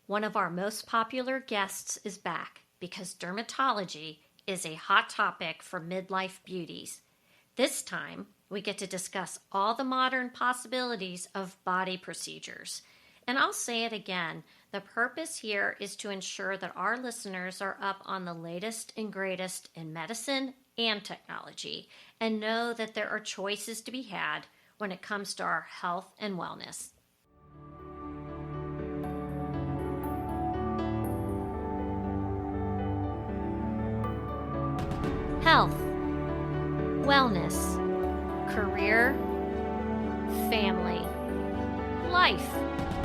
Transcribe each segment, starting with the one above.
One of our most popular guests is back because dermatology is a hot topic for midlife beauties. This time, we get to discuss all the modern possibilities of body procedures. And I'll say it again, the purpose here is to ensure that our listeners are up on the latest and greatest in medicine and technology and know that there are choices to be had when it comes to our health and wellness. Health, wellness, career, family, life,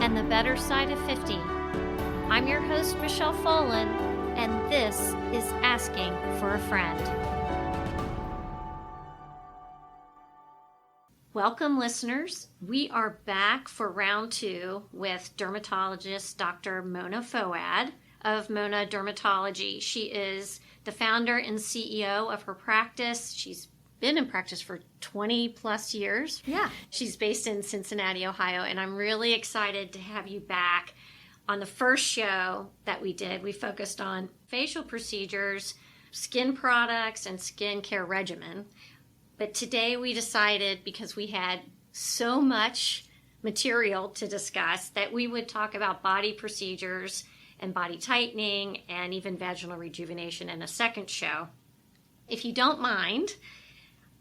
and the better side of 50. I'm your host, Michelle Folan, and this is Asking for a Friend. Welcome, listeners. We are back for round 2 with dermatologist Dr. Mona Foad of Mona Dermatology. She is the founder and CEO of her practice. She's been in practice for 20 plus years. Yeah. She's based in Cincinnati, Ohio, and I'm really excited to have you back. On the first show that we did, we focused on facial procedures, skin products, and skincare regimen. But today we decided, because we had so much material to discuss, that we would talk about body procedures and body tightening and even vaginal rejuvenation in a second show. If you don't mind,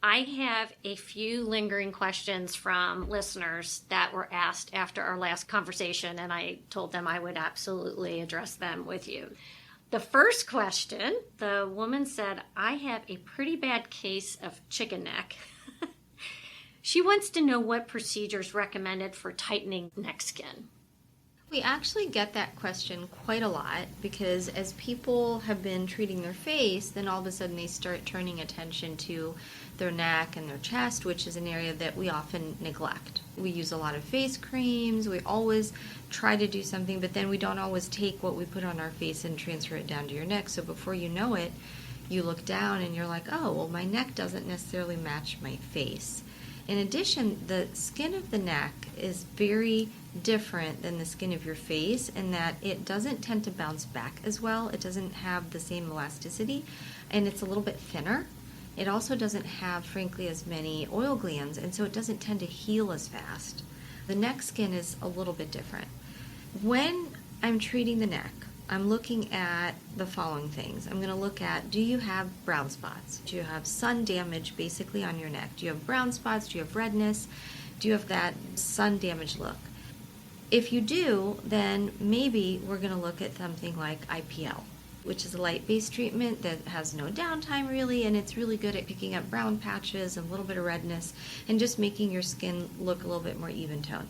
I have a few lingering questions from listeners that were asked after our last conversation, and I told them I would absolutely address them with you. The first question, the woman said, I have a pretty bad case of chicken neck. She wants to know what procedures recommended for tightening neck skin. We actually get that question quite a lot because as people have been treating their face, then all of a sudden they start turning attention to their neck and their chest, which is an area that we often neglect. We use a lot of face creams, we always try to do something, but then we don't always take what we put on our face and transfer it down to your neck. So before you know it, you look down and you're like, oh, well, my neck doesn't necessarily match my face. In addition, the skin of the neck is very different than the skin of your face in that it doesn't tend to bounce back as well. It doesn't have the same elasticity, and it's a little bit thinner. It also doesn't have, frankly, as many oil glands, and so it doesn't tend to heal as fast. The neck skin is a little bit different. When I'm treating the neck, I'm looking at the following things. I'm going to look at, do you have brown spots? Do you have sun damage basically on your neck? Do you have brown spots? Do you have redness? Do you have that sun damage look? If you do, then maybe we're going to look at something like IPL, which is a light-based treatment that has no downtime really, and it's really good at picking up brown patches and a little bit of redness and just making your skin look a little bit more even tone.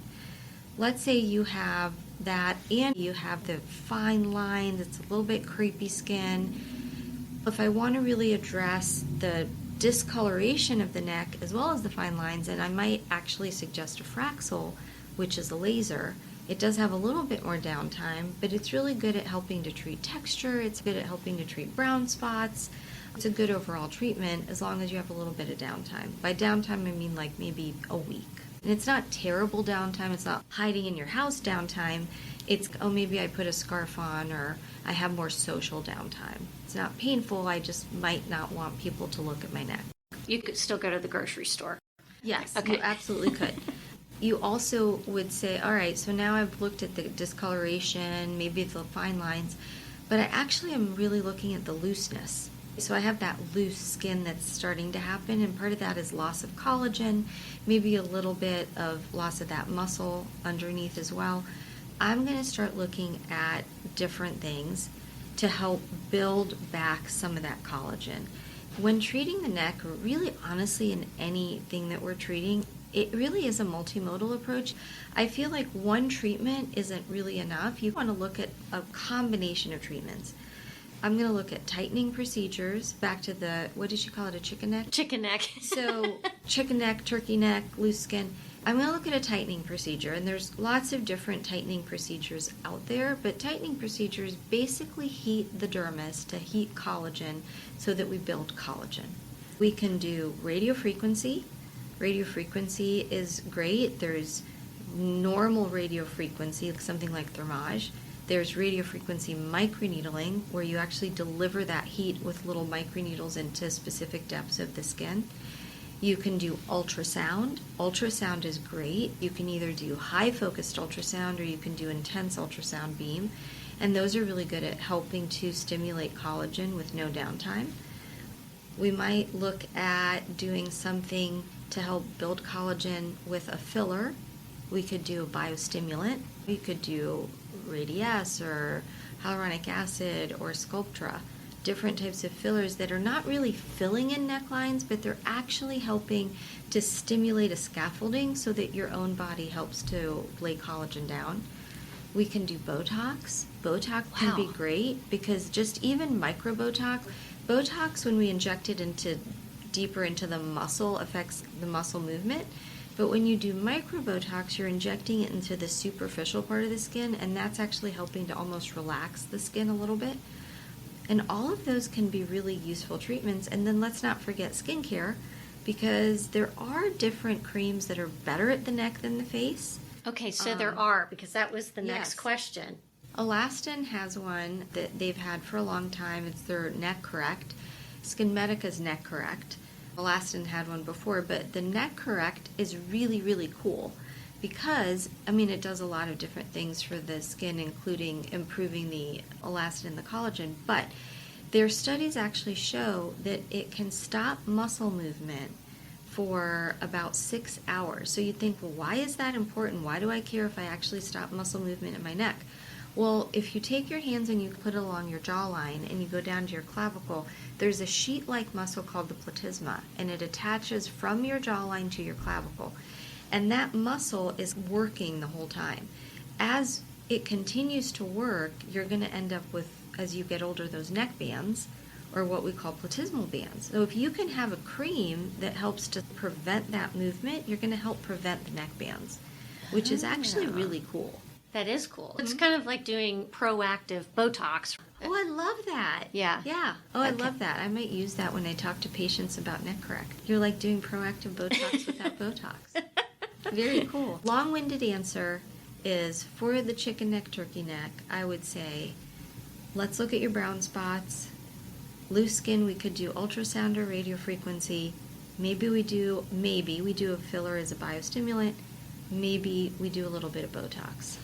Let's say you have that and you have the fine lines, it's a little bit crepey skin. If I want to really address the discoloration of the neck as well as the fine lines, then I might actually suggest a Fraxel, which is a laser. It does have a little bit more downtime, but it's really good at helping to treat texture, it's good at helping to treat brown spots. It's a good overall treatment as long as you have a little bit of downtime. By downtime, I mean like maybe a week. And it's not terrible downtime, it's not hiding in your house downtime. It's, oh, maybe I put a scarf on or I have more social downtime. It's not painful, I just might not want people to look at my neck. You could still go to the grocery store. Yes, Okay. You absolutely could. You also would say, all right, so now I've looked at the discoloration, maybe the fine lines, but I actually am really looking at the looseness. So I have that loose skin that's starting to happen, and part of that is loss of collagen, maybe a little bit of loss of that muscle underneath as well. I'm going to start looking at different things to help build back some of that collagen. When treating the neck, really honestly in anything that we're treating, it really is a multimodal approach. I feel like one treatment isn't really enough. You want to look at a combination of treatments. I'm going to look at tightening procedures, back to the, what did you call it, a chicken neck? Chicken neck. So chicken neck, turkey neck, loose skin. I'm going to look at a tightening procedure, and there's lots of different tightening procedures out there, but tightening procedures basically heat the dermis to heat collagen so that we build collagen. We can do radiofrequency. Radiofrequency is great. There's normal radiofrequency, something like Thermage. There's radiofrequency microneedling, where you actually deliver that heat with little microneedles into specific depths of the skin. You can do ultrasound. Ultrasound is great. You can either do high-focused ultrasound or you can do intense ultrasound beam. And those are really good at helping to stimulate collagen with no downtime. We might look at doing something to help build collagen with a filler. We could do a biostimulant. We could do Radiesse or hyaluronic acid or Sculptra. Different types of fillers that are not really filling in necklines, but they're actually helping to stimulate a scaffolding so that your own body helps to lay collagen down. We can do Botox. Botox can be great because just even micro Botox, when we inject it deeper into the muscle, affects the muscle movement. But when you do micro Botox, you're injecting it into the superficial part of the skin, and that's actually helping to almost relax the skin a little bit. And all of those can be really useful treatments. And then let's not forget skincare, because there are different creams that are better at the neck than the face. Okay, so there are, because that was the next question. Alastin has one that they've had for a long time. It's their Neck Correct. SkinMedica's Neck Correct. Alastin had one before, but the Neck Correct is really, really cool because, it does a lot of different things for the skin, including improving the elastin and the collagen, but their studies actually show that it can stop muscle movement for about 6 hours. So you'd think, well, why is that important? Why do I care if I actually stop muscle movement in my neck? Well, if you take your hands and you put it along your jawline and you go down to your clavicle, there's a sheet-like muscle called the platysma, and it attaches from your jawline to your clavicle. And that muscle is working the whole time. As it continues to work, you're going to end up with, as you get older, those neck bands, or what we call platysmal bands. So if you can have a cream that helps to prevent that movement, you're going to help prevent the neck bands, which is actually really cool. That is cool. It's kind of like doing proactive Botox. Oh, I love that. Yeah. Yeah. Oh, I love that. I might use that when I talk to patients about Neck Correct. You're like doing proactive Botox without Botox. Very cool. Long-winded answer is, for the chicken neck, turkey neck, I would say, let's look at your brown spots. Loose skin, we could do ultrasound or radiofrequency. Maybe we do a filler as a biostimulant. Maybe we do a little bit of Botox.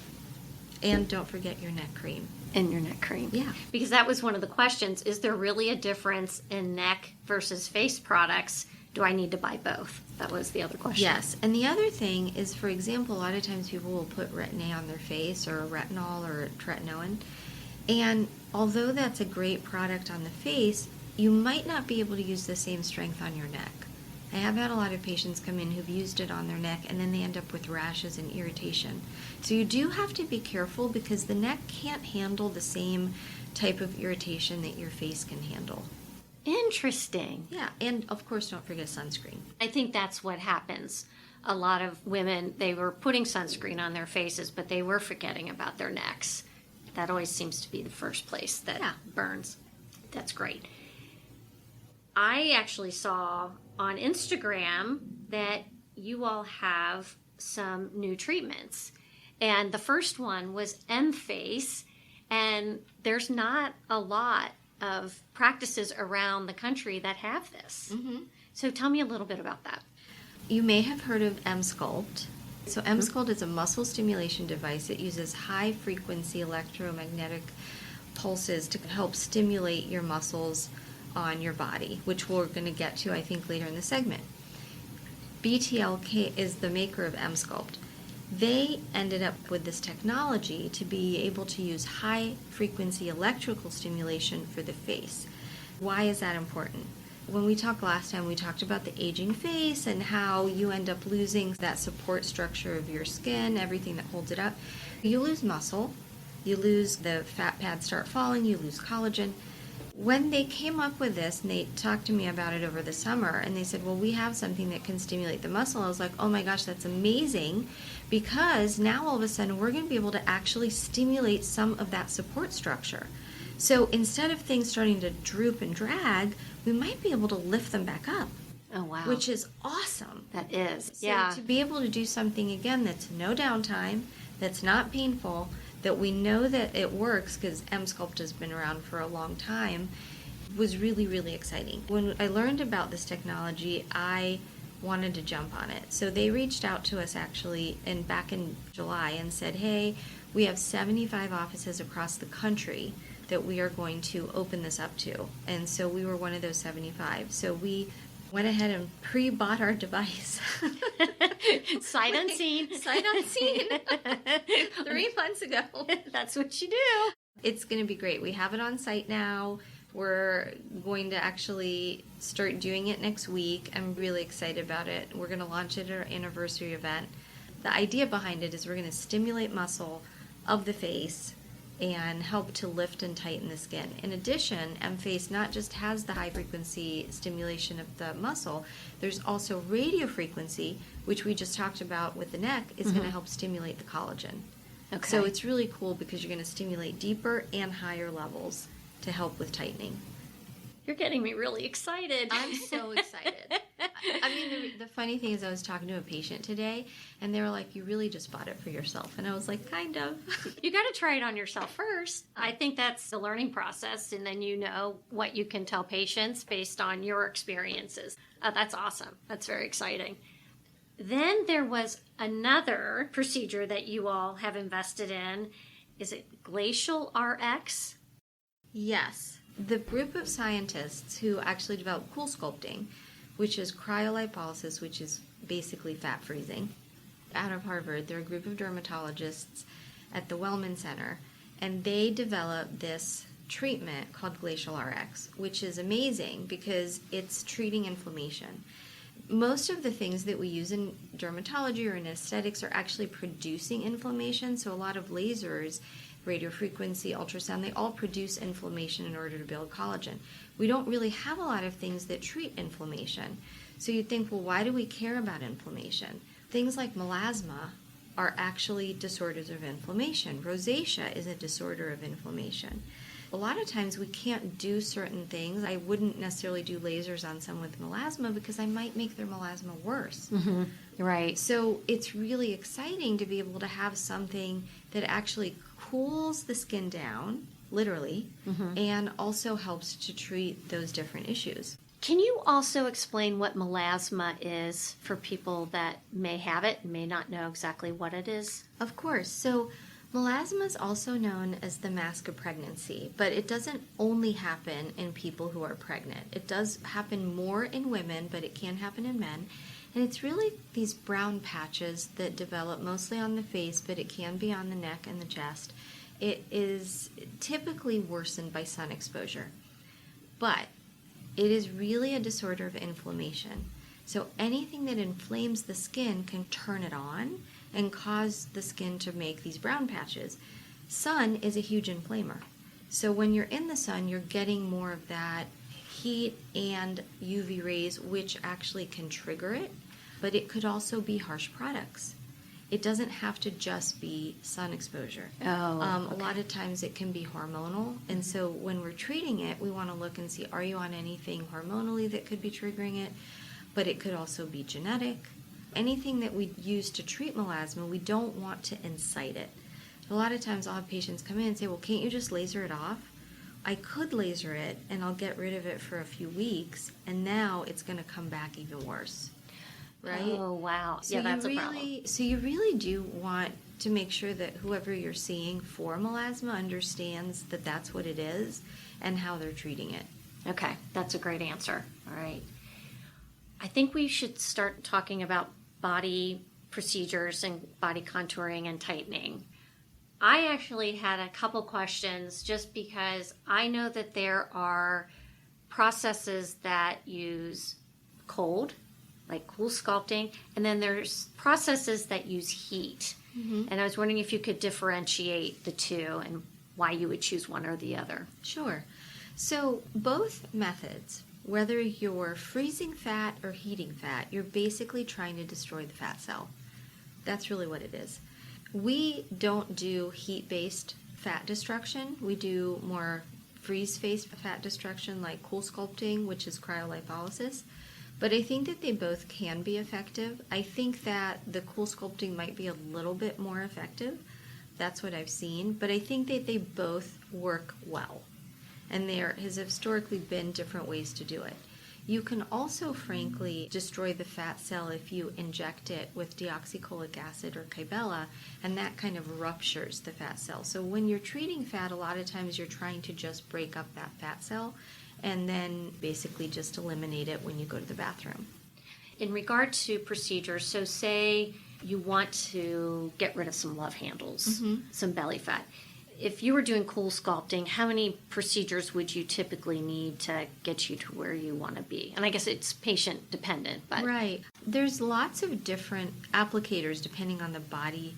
And don't forget your neck cream. And your neck cream. Yeah. Because that was one of the questions. Is there really a difference in neck versus face products? Do I need to buy both? That was the other question. Yes. And the other thing is, for example, a lot of times people will put Retin-A on their face, or retinol, or tretinoin. And although that's a great product on the face, you might not be able to use the same strength on your neck. I have had a lot of patients come in who've used it on their neck, and then they end up with rashes and irritation. So you do have to be careful, because the neck can't handle the same type of irritation that your face can handle. Interesting. Yeah, and of course, don't forget sunscreen. I think that's what happens. A lot of women, they were putting sunscreen on their faces, but they were forgetting about their necks. That always seems to be the first place that burns. That's great. I actually saw on Instagram that you all have some new treatments. And the first one was M-Face, and there's not a lot of practices around the country that have this. Mm-hmm. So tell me a little bit about that. You may have heard of M-Sculpt. So M-Sculpt is a muscle stimulation device that uses high-frequency electromagnetic pulses to help stimulate your muscles on your body, which we're going to get to, I think, later in the segment. BTLK is the maker of M-Sculpt. They ended up with this technology to be able to use high-frequency electrical stimulation for the face. Why is that important? When we talked last time, we talked about the aging face and how you end up losing that support structure of your skin, everything that holds it up. You lose muscle, you lose the fat pads start falling, you lose collagen. When they came up with this, and they talked to me about it over the summer, and they said, well, we have something that can stimulate the muscle. I was like, oh my gosh, that's amazing, because now all of a sudden we're going to be able to actually stimulate some of that support structure. So instead of things starting to droop and drag, we might be able to lift them back up. Oh, wow. Which is awesome. That is. So to be able to do something, again, that's no downtime, that's not painful, that we know that it works because M-Sculpt has been around for a long time was really, really exciting. When I learned about this technology, I wanted to jump on it. So they reached out to us actually back in July and said, hey, we have 75 offices across the country that we are going to open this up to. And so we were one of those 75. So we went ahead and pre-bought our device. Sight unseen. Sight unseen. 3 months ago. That's what you do. It's going to be great. We have it on site now. We're going to actually start doing it next week. I'm really excited about it. We're going to launch it at our anniversary event. The idea behind it is we're going to stimulate muscle of the face and help to lift and tighten the skin. In addition, M-Face not just has the high frequency stimulation of the muscle, there's also radio frequency, which we just talked about with the neck, is going to help stimulate the collagen. Okay. So it's really cool because you're going to stimulate deeper and higher levels to help with tightening. You're getting me really excited. I'm so excited. I mean, the funny thing is I was talking to a patient today, and they were like, you really just bought it for yourself. And I was like, kind of. You got to try it on yourself first. I think that's the learning process, and then you know what you can tell patients based on your experiences. That's awesome. That's very exciting. Then there was another procedure that you all have invested in. Is it Glacial RX? Yes. The group of scientists who actually developed cool sculpting, which is cryolipolysis, which is basically fat freezing, out of Harvard, they're a group of dermatologists at the Wellman Center, and they developed this treatment called Glacial RX, which is amazing because it's treating inflammation. Most of the things that we use in dermatology or in aesthetics are actually producing inflammation, so a lot of lasers, radiofrequency, ultrasound, they all produce inflammation in order to build collagen. We don't really have a lot of things that treat inflammation. So you'd think, well, why do we care about inflammation? Things like melasma are actually disorders of inflammation. Rosacea is a disorder of inflammation. A lot of times we can't do certain things. I wouldn't necessarily do lasers on someone with melasma because I might make their melasma worse. Mm-hmm. Right. So it's really exciting to be able to have something that actually cools the skin down, literally, and also helps to treat those different issues. Can you also explain what melasma is for people that may have it and may not know exactly what it is? Of course. So melasma is also known as the mask of pregnancy, but it doesn't only happen in people who are pregnant. It does happen more in women, but it can happen in men. And it's really these brown patches that develop mostly on the face, but it can be on the neck and the chest. It is typically worsened by sun exposure. But it is really a disorder of inflammation. So anything that inflames the skin can turn it on and cause the skin to make these brown patches. Sun is a huge inflamer. So when you're in the sun, you're getting more of that heat and UV rays, which actually can trigger it, but it could also be harsh products. It doesn't have to just be sun exposure. A lot of times it can be hormonal, and so when we're treating it, we want to look and see, are you on anything hormonally that could be triggering it? But it could also be genetic. Anything that we use to treat melasma, we don't want to incite it. A lot of times I'll have patients come in and say, well, can't you just laser it off? I could laser it, and I'll get rid of it for a few weeks, and now it's going to come back even worse, right? Oh, wow. So yeah, that's a problem. So you really do want to make sure that whoever you're seeing for melasma understands that that's what it is and how they're treating it. Okay, that's a great answer. All right. I think we should start talking about body procedures and body contouring and tightening. I actually had a couple questions just because I know that there are processes that use cold, like cool sculpting, and then there's processes that use heat. And I was wondering if you could differentiate the two and why you would choose one or the other. Sure. So both methods, whether you're freezing fat or heating fat, you're basically trying to destroy the fat cell. That's really what it is. We don't do heat-based fat destruction. We do more freeze-based fat destruction like cool sculpting, which is cryolipolysis. But I think that they both can be effective. I think that the cool sculpting might be a little bit more effective, That's what I've seen. But I think that they both work well. And there has historically been different ways to do it. You can also, frankly, destroy the fat cell if you inject it with deoxycholic acid or Kybella, and that kind of ruptures the fat cell. So when you're treating fat, a lot of times you're trying to just break up that fat cell and then basically just eliminate it when you go to the bathroom. In regard to procedures, so say you want to get rid of some love handles, some belly fat. If you were doing cool sculpting, how many procedures would you typically need to get you to where you want to be? And I guess it's patient dependent, but right. There's lots of different applicators depending on the body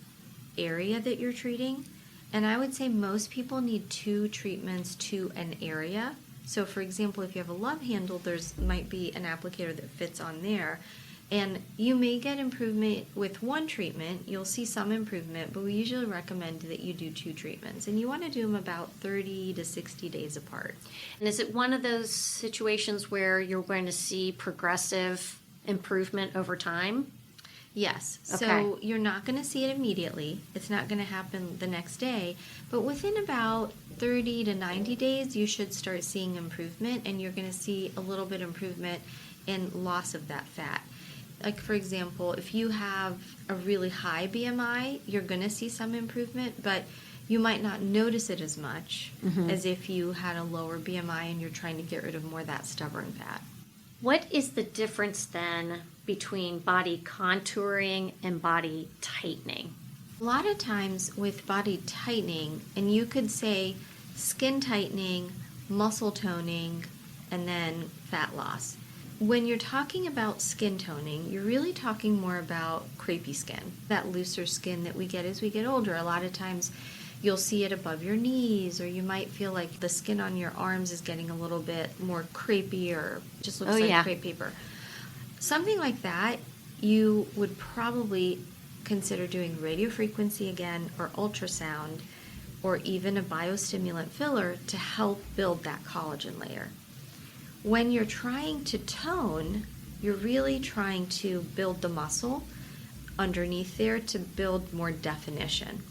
area that you're treating. And I would say most people need 2 treatments to an area. So for example, if you have a love handle, there's might be an applicator that fits on there. And you may get improvement with 1 treatment. You'll see some improvement, but we usually recommend that you do 2 treatments. And you want to do them about 30 to 60 days apart. And is it one of those situations where you're going to see progressive improvement over time? Yes. Okay. So you're not going to see it immediately. It's not going to happen the next day. But within about 30 to 90 days, you should start seeing improvement, and you're going to see a little bit improvement in loss of that fat. Like, for example, if you have a really high BMI, you're going to see some improvement, but you might not notice it as much as if you had a lower BMI and you're trying to get rid of more of that stubborn fat. What is the difference then between body contouring and body tightening? A lot of times with body tightening, and you could say skin tightening, muscle toning, and then fat loss. When you're talking about skin toning, you're really talking more about crepey skin, that looser skin that we get as we get older. A lot of times you'll see it above your knees, or you might feel like the skin on your arms is getting a little bit more crepey or just looks like crepe paper. Something like that, you would probably consider doing radiofrequency again, or ultrasound, or even a biostimulant filler to help build that collagen layer. When you're trying to tone, you're really trying to build the muscle underneath there to build more definition.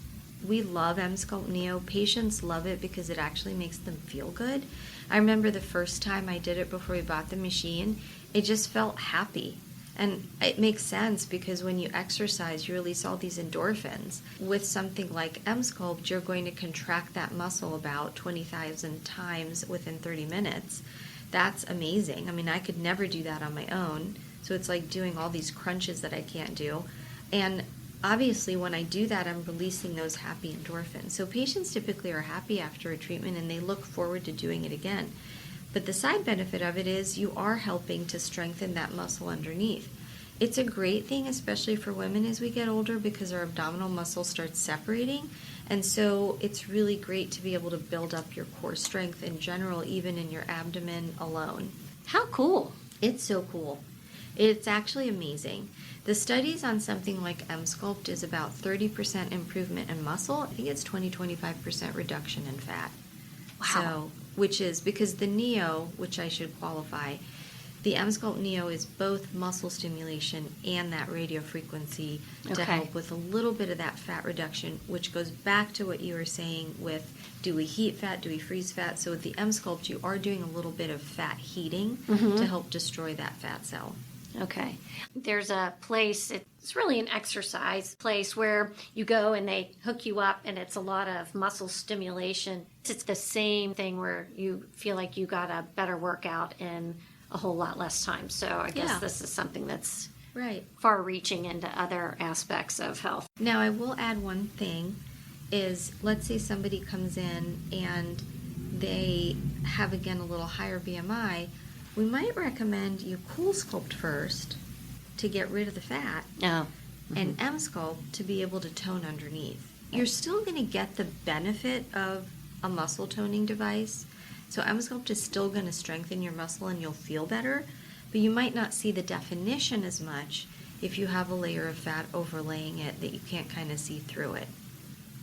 We love Emsculpt Neo. Patients love it because it actually makes them feel good. I remember the first time I did it before we bought the machine, it just felt happy. And it makes sense because when you exercise, you release all these endorphins. With something like Emsculpt, you're going to contract that muscle about 20,000 times within 30 minutes. That's amazing. I mean, I could never do that on my own. So it's like doing all these crunches that I can't do. And obviously, when I do that, I'm releasing those happy endorphins. So patients typically are happy after a treatment and they look forward to doing it again. But the side benefit of it is you are helping to strengthen that muscle underneath. It's a great thing, especially for women as we get older, because our abdominal muscle starts separating. And so it's really great to be able to build up your core strength in general, even in your abdomen alone. How cool. It's so cool. It's actually amazing. The studies on something like Emsculpt is about 30% improvement in muscle. I think it's 20-25% reduction in fat. Wow. So, which is because the Neo, which I should qualify, the Emsculpt Neo is both muscle stimulation and that radiofrequency to help with a little bit of that fat reduction, which goes back to what you were saying with, do we heat fat, do we freeze fat? So with the Emsculpt, you are doing a little bit of fat heating to help destroy that fat cell. Okay. There's a place, it's really an exercise place where you go and they hook you up and it's a lot of muscle stimulation. It's the same thing where you feel like you got a better workout in a whole lot less time. So I guess this is something that's far reaching into other aspects of health. Now I will add one thing is, let's say somebody comes in and they have again a little higher BMI, we might recommend you cool sculpt first to get rid of the fat and Emsculpt to be able to tone underneath. You're still going to get the benefit of a muscle toning device. So Emsculpt is still going to strengthen your muscle and you'll feel better, but you might not see the definition as much if you have a layer of fat overlaying it that you can't kind of see through it.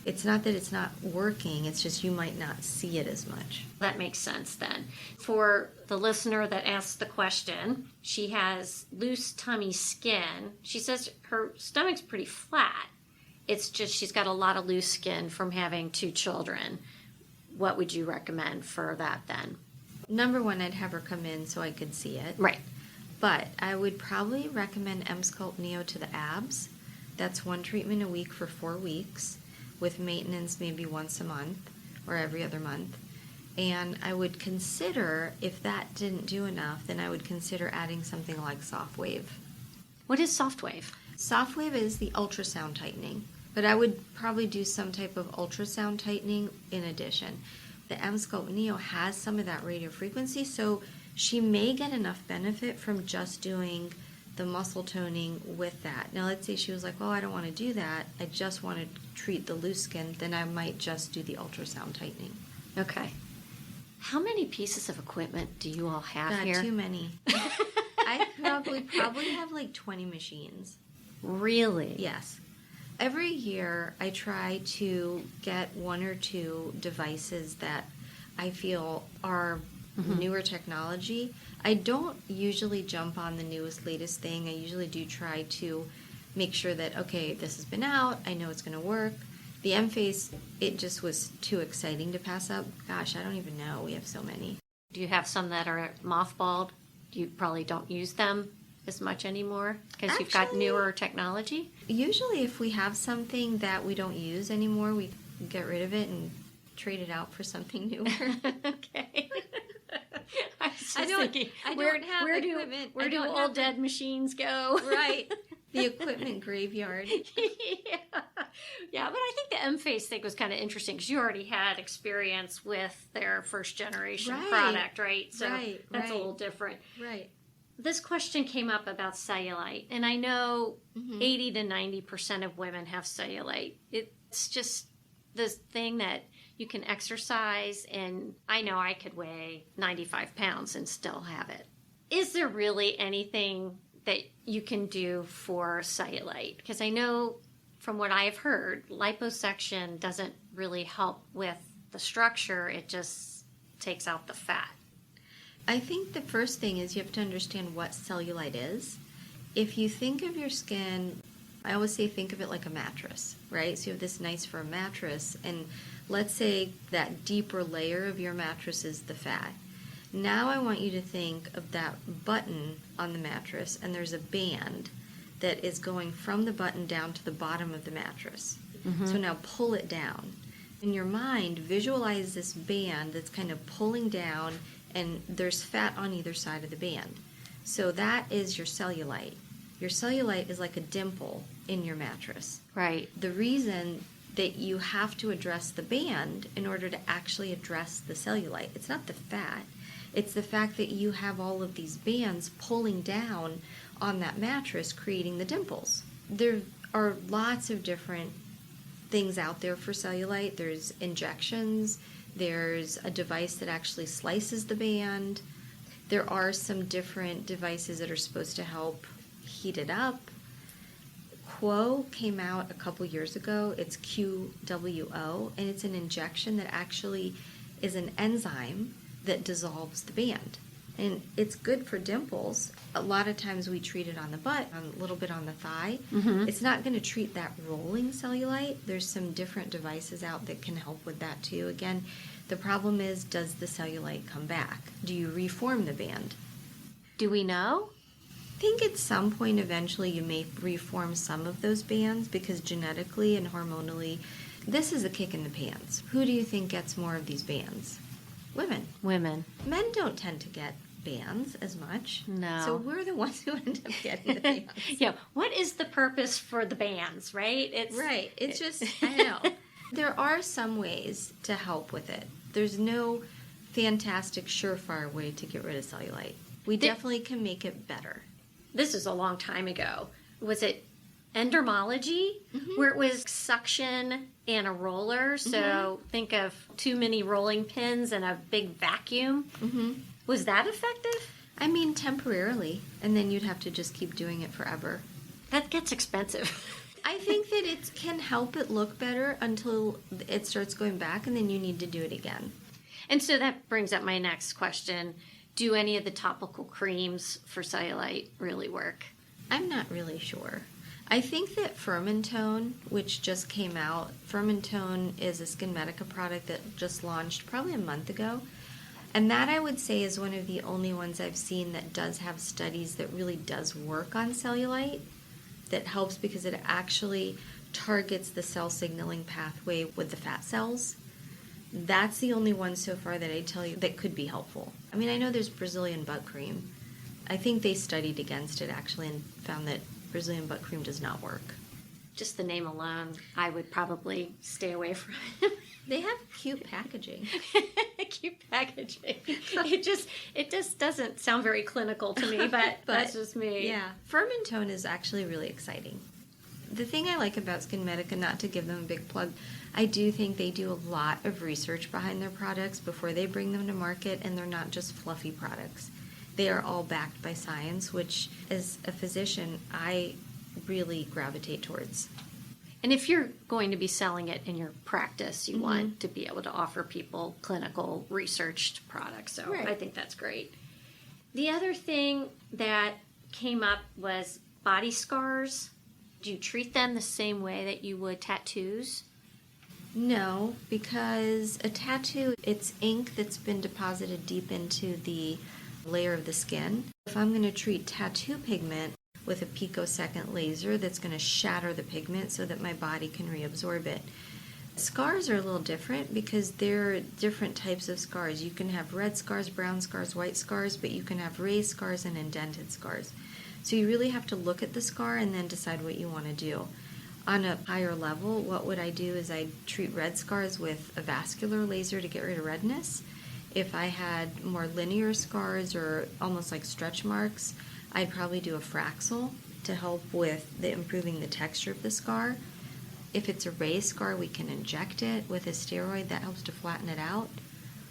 It's not that it's not working, it's just you might not see it as much. That makes sense then. For the listener that asked the question, she has loose tummy skin. She says her stomach's pretty flat. it's just she's got a lot of loose skin from having 2 children. What would you recommend for that then? Number one, I'd have her come in so I could see it. Right. But I would probably recommend Sculpt Neo to the abs. That's 1 treatment a week for 4 weeks, with maintenance maybe once a month or every other month. And I would consider, if that didn't do enough, then I would consider adding something like Soft Wave. What is Soft Wave? Soft Wave is the ultrasound tightening, but I would probably do some type of ultrasound tightening in addition. The Sculpt Neo has some of that radio frequency, so she may get enough benefit from just doing the muscle toning with that. Now let's say she was like, oh, I don't want to do that, I just want to treat the loose skin, then I might just do the ultrasound tightening. Okay. How many pieces of equipment do you all have God, here? too many. I probably have like 20 machines. Really? Yes. Every year I try to get 1 or 2 devices that I feel are newer technology. I don't usually jump on the newest, latest thing. I usually do try to make sure that, okay, this has been out, I know it's going to work. The M-Face, it just was too exciting to pass up. Gosh, I don't even know. We have so many. Do you have some that are mothballed? You probably don't use them as much anymore because you've got newer technology? Usually if we have something that we don't use anymore, we get rid of it and trade it out for something newer. Okay. I was just thinking, I where don't have equipment. Where do old dead machines go? Right. The equipment graveyard. Yeah, but I think the M-Face thing was kind of interesting because you already had experience with their first generation product, right? So that's a little different. Right. This question came up about cellulite, and I know 80 to 90% of women have cellulite. It's just this thing that you can exercise, and I know I could weigh 95 pounds and still have it. Is there really anything that you can do for cellulite? Because I know from what I've heard, liposuction doesn't really help with the structure. It just takes out the fat. I think the first thing is you have to understand what cellulite is. If you think of your skin, I always say think of it like a mattress, right? So you have this nice firm mattress, and let's say that deeper layer of your mattress is the fat. Now I want you to think of that button on the mattress, and there's a band that is going from the button down to the bottom of the mattress. So now pull it down. In your mind, visualize this band that's kind of pulling down, and there's fat on either side of the band. So that is your cellulite. Your cellulite is like a dimple in your mattress. Right. The reason that you have to address the band in order to actually address the cellulite, it's not the fat. It's the fact that you have all of these bands pulling down on that mattress, creating the dimples. There are lots of different things out there for cellulite. There's injections. There's a device that actually slices the band. There are some different devices that are supposed to help heat it up. Quo came out a couple years ago. It's QWO, and it's an injection that actually is an enzyme that dissolves the band. And it's good for dimples. A lot of times we treat it on the butt, a little bit on the thigh. It's not going to treat that rolling cellulite. There's some different devices out that can help with that too. Again, the problem is, does the cellulite come back? Do you reform the band? Do we know? I think at some point eventually you may reform some of those bands because genetically and hormonally, this is a kick in the pants. Who do you think gets more of these bands? Women. Women. Men don't tend to get bands as much. No. So we're the ones who end up getting the bands. Yeah. What is the purpose for the bands, right? It's just, I know. There are some ways to help with it. There's no fantastic, surefire way to get rid of cellulite. We definitely can make it better. This is a long time ago. Was it dermatology, where it was suction and a roller? So think of too many rolling pins and a big vacuum. Was that effective? I mean, temporarily, and then you'd have to just keep doing it forever. That gets expensive. I think that it can help it look better until it starts going back, and then you need to do it again. And so that brings up my next question. Do any of the topical creams for cellulite really work? I'm not really sure. I think that Fermentone, which just came out, Fermentone is a SkinMedica product that just launched probably a month ago. And that I would say is one of the only ones I've seen that does have studies that really does work on cellulite, that helps because it actually targets the cell signaling pathway with the fat cells. That's the only one so far that I tell you that could be helpful. I mean, I know there's Brazilian butt cream. I think they studied against it actually and found that Brazilian butt cream does not work. Just the name alone, I would probably stay away from. They have cute packaging. Cute packaging. It just doesn't sound very clinical to me, but that's just me. Yeah. Fermentone is actually really exciting. The thing I like about SkinMedica, not to give them a big plug, I do think they do a lot of research behind their products before they bring them to market, and they're not just fluffy products. They are all backed by science, which as a physician, I really gravitate towards. And if you're going to be selling it in your practice, you want to be able to offer people clinical researched products. So Right. I think that's great. The other thing that came up was body scars. Do you treat them the same way that you would tattoos? No, because a tattoo, it's ink that's been deposited deep into the layer of the skin. If I'm going to treat tattoo pigment with a picosecond laser, that's going to shatter the pigment so that my body can reabsorb it. Scars are a little different because there are different types of scars. You can have red scars, brown scars, white scars, but you can have raised scars and indented scars. So you really have to look at the scar and then decide what you want to do. On a higher level, what would I do is I'd treat red scars with a vascular laser to get rid of redness. If I had more linear scars or almost like stretch marks, I'd probably do a Fraxel to help with improving the texture of the scar. If it's a raised scar, we can inject it with a steroid that helps to flatten it out.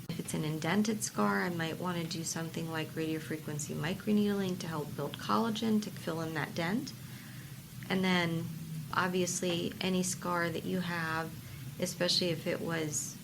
If it's an indented scar, I might want to do something like radiofrequency microneedling to help build collagen to fill in that dent. And then obviously any scar that you have, especially if it was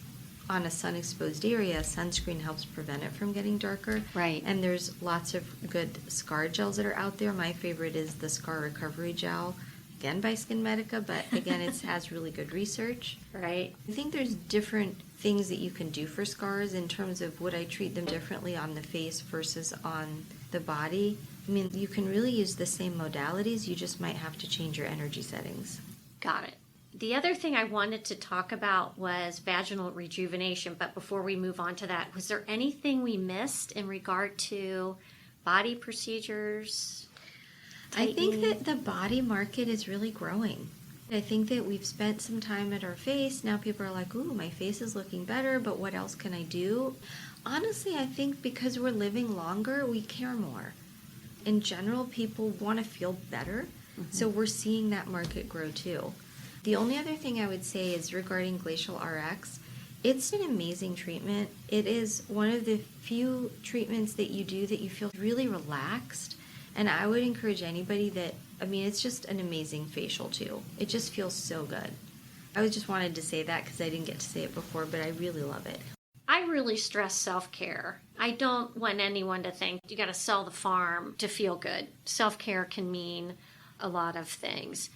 on a sun-exposed area, sunscreen helps prevent it from getting darker. Right. And there's lots of good scar gels that are out there. My favorite is the Scar Recovery Gel, again by SkinMedica, but again, it has really good research. Right. I think there's different things that you can do for scars in terms of would I treat them differently on the face versus on the body. I mean, you can really use the same modalities, you just might have to change your energy settings. Got it. The other thing I wanted to talk about was vaginal rejuvenation, but before we move on to that, was there anything we missed in regard to body procedures? I think that the body market is really growing. I think that we've spent some time at our face. Now people are like, ooh, my face is looking better, but what else can I do? Honestly, I think because we're living longer, we care more. In general, people want to feel better, so we're seeing that market grow too. The only other thing I would say is regarding Glacial RX, it's an amazing treatment. It is one of the few treatments that you do that you feel really relaxed. And I would encourage anybody that, I mean, it's just an amazing facial too. It just feels so good. I just wanted to say that because I didn't get to say it before, but I really love it. I really stress self-care. I don't want anyone to think you got to sell the farm to feel good. Self-care can mean a lot of things.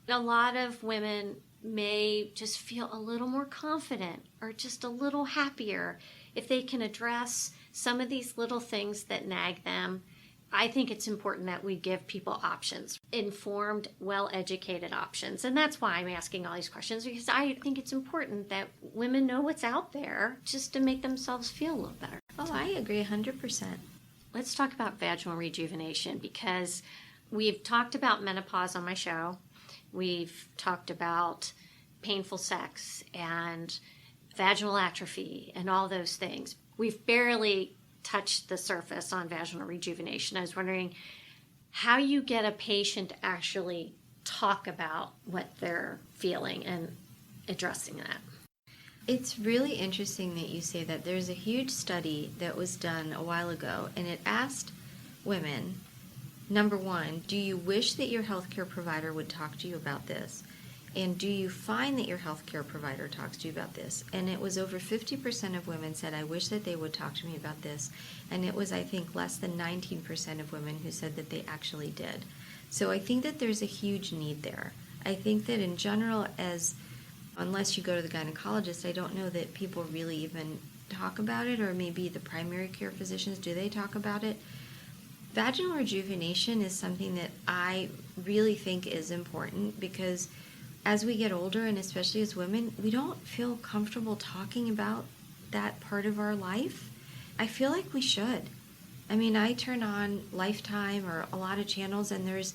A lot of women may just feel a little more confident or just a little happier if they can address some of these little things that nag them. I think it's important that we give people options, informed, well-educated options. And that's why I'm asking all these questions, because I think it's important that women know what's out there just to make themselves feel a little better. Oh, I agree 100%. Let's talk about vaginal rejuvenation, because we've talked about menopause on my show. We've talked about painful sex and vaginal atrophy and all those things. We've barely touched the surface on vaginal rejuvenation. I was wondering how you get a patient to actually talk about what they're feeling and addressing that. It's really interesting that you say that. There's a huge study that was done a while ago, and it asked women, number one, do you wish that your healthcare provider would talk to you about this? And do you find that your healthcare provider talks to you about this? And it was over 50% of women said, I wish that they would talk to me about this. And it was, I think, less than 19% of women who said that they actually did. So I think that there's a huge need there. I think that in general, unless you go to the gynecologist, I don't know that people really even talk about it, or maybe the primary care physicians, do they talk about it? Vaginal rejuvenation is something that I really think is important, because as we get older, and especially as women, we don't feel comfortable talking about that part of our life. I feel like we should. I mean, I turn on Lifetime or a lot of channels, and there's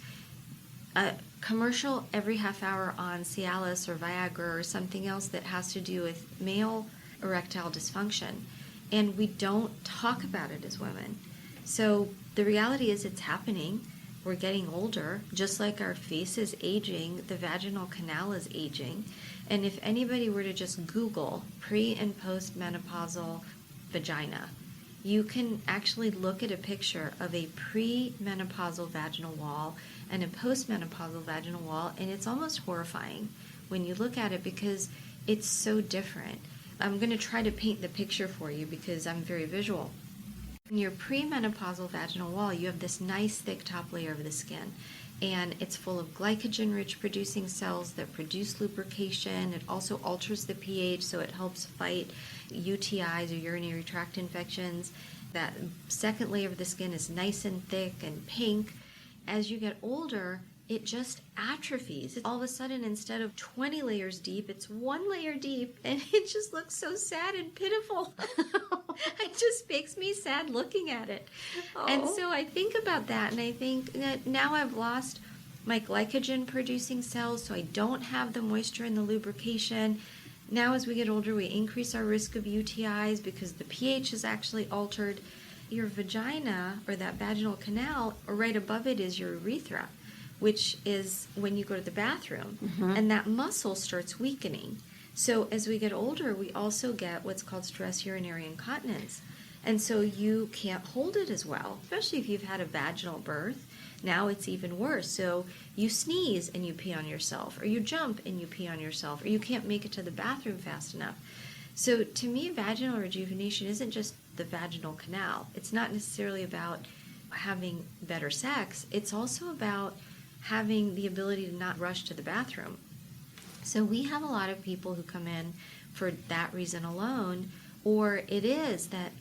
a commercial every half hour on Cialis or Viagra or something else that has to do with male erectile dysfunction. And we don't talk about it as women. So the reality is it's happening. We're getting older. Just like our face is aging, the vaginal canal is aging. And if anybody were to just Google pre- and post-menopausal vagina, you can actually look at a picture of a pre-menopausal vaginal wall and a post-menopausal vaginal wall, and it's almost horrifying when you look at it because it's so different. I'm going to try to paint the picture for you because I'm very visual. In your premenopausal vaginal wall, you have this nice thick top layer of the skin, and it's full of glycogen-rich producing cells that produce lubrication. It also alters the pH, so it helps fight UTIs or urinary tract infections. That second layer of the skin is nice and thick and pink. As you get older, it just atrophies. All of a sudden, instead of 20 layers deep, it's 1 layer deep, and it just looks so sad and pitiful. It just makes me sad looking at it. Oh. And so I think about that, and I think that now I've lost my glycogen-producing cells, so I don't have the moisture and the lubrication. Now as we get older, we increase our risk of UTIs because the pH is actually altered. Your vagina, or that vaginal canal, or right above it is your urethra, which is when you go to the bathroom, and that muscle starts weakening. So as we get older, we also get what's called stress urinary incontinence. And so you can't hold it as well, especially if you've had a vaginal birth. Now it's even worse. So you sneeze and you pee on yourself, or you jump and you pee on yourself, or you can't make it to the bathroom fast enough. So to me, vaginal rejuvenation isn't just the vaginal canal. It's not necessarily about having better sex. It's also about having the ability to not rush to the bathroom. So we have a lot of people who come in for that reason alone, or it is that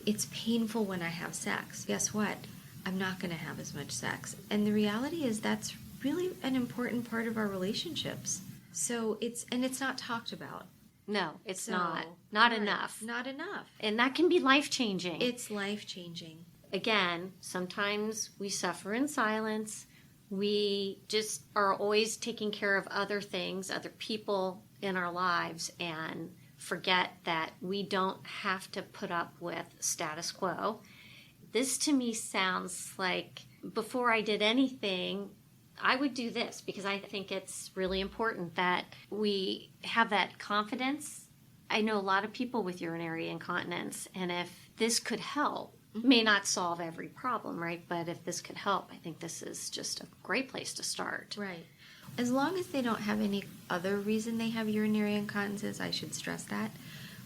it's painful when I have sex. Guess what? I'm not going to have as much sex. And the reality is that's really an important part of our relationships. So it's not talked about. No, it's not. Not enough. Not enough. And that can be life-changing. It's life-changing. Again, sometimes we suffer in silence. We just are always taking care of other things, other people in our lives, and forget that we don't have to put up with status quo. This to me sounds like before I did anything, I would do this because I think it's really important that we have that confidence. I know a lot of people with urinary incontinence, and if this could help, may not solve every problem, right? But if this could help, I think this is just a great place to start. Right. As long as they don't have any other reason they have urinary incontinence, I should stress that.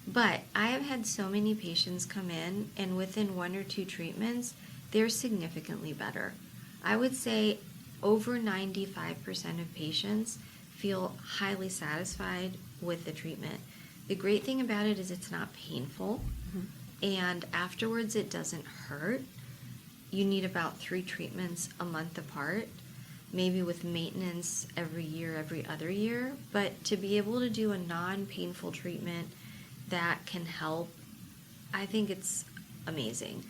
But I have had so many patients come in, and within 1 or 2 treatments, they're significantly better. I would say over 95% of patients feel highly satisfied with the treatment. The great thing about it is it's not painful. And afterwards, it doesn't hurt. You need about 3 treatments a month apart, maybe with maintenance every year, every other year. But to be able to do a non-painful treatment that can help, I think it's amazing.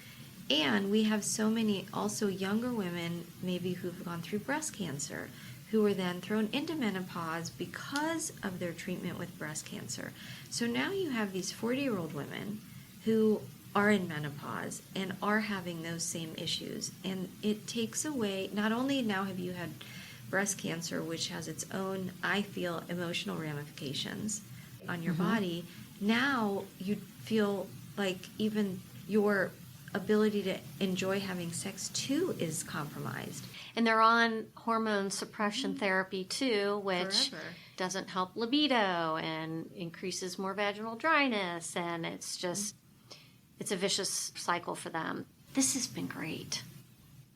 And we have so many also younger women, maybe who've gone through breast cancer, who were then thrown into menopause because of their treatment with breast cancer. So now you have these 40-year-old women who are in menopause and are having those same issues. And it takes away, not only now have you had breast cancer, which has its own, I feel, emotional ramifications on your body, now you feel like even your ability to enjoy having sex too is compromised. And they're on hormone suppression therapy too, which doesn't help libido and increases more vaginal dryness, and it's just it's a vicious cycle for them. This has been great.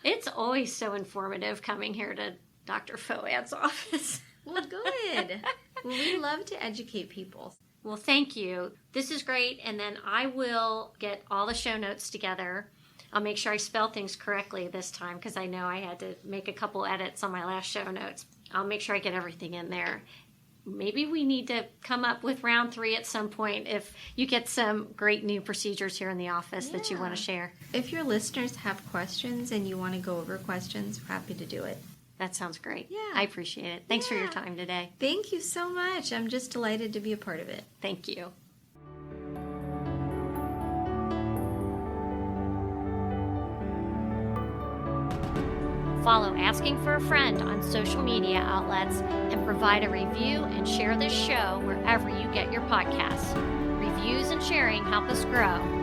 It's always so informative coming here to Dr. Foad's office. Well, good. Well, we love to educate people. Well, thank you. This is great. And then I will get all the show notes together. I'll make sure I spell things correctly this time because I know I had to make a couple edits on my last show notes. I'll make sure I get everything in there. Maybe we need to come up with round 3 at some point if you get some great new procedures here in the office that you want to share. If your listeners have questions and you want to go over questions, we're happy to do it. That sounds great. Yeah. I appreciate it. Thanks for your time today. Thank you so much. I'm just delighted to be a part of it. Thank you. Follow Asking for a Friend on social media outlets and provide a review and share this show wherever you get your podcasts. Reviews and sharing help us grow.